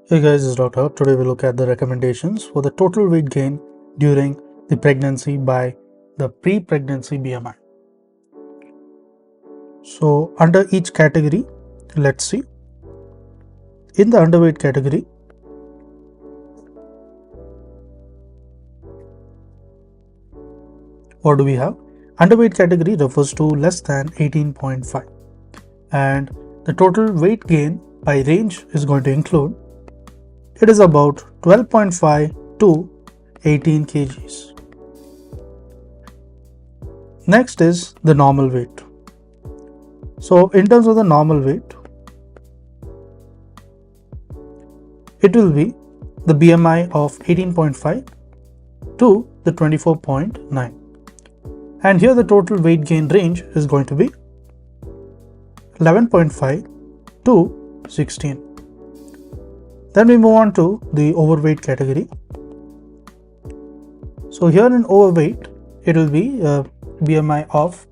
Hey guys, it's Dr. Hub. Today we look at the recommendations for the total weight gain during the pregnancy by the pre-pregnancy BMI. So under each category, let's see. In the underweight category, what do we have? Underweight category refers to less than 18.5, and the total weight gain by range is going to include, it is about 12.5 to 18 kgs. Next is the normal weight. So in terms of the normal weight, it will be the BMI of 18.5 to the 24.9. And here the total weight gain range is going to be 11.5 to 16. Then we move on to the overweight category. So here in overweight, it will be a BMI of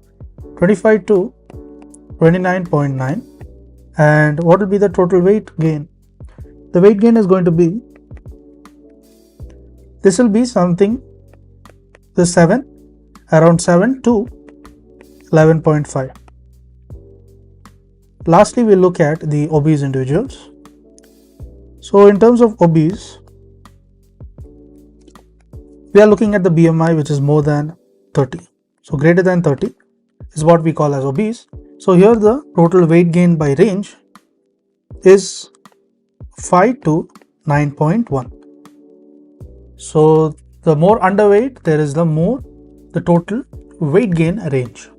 25 to 29.9. And what will be the total weight gain? The weight gain is going to be, this will be something, around 7 to 11.5. Lastly, we look at the obese individuals. So in terms of obese, we are looking at the BMI which is more than 30. So greater than 30 is what we call as obese. So here the total weight gain by range is 5 to 9.1. So the more underweight there is, the more the total weight gain range.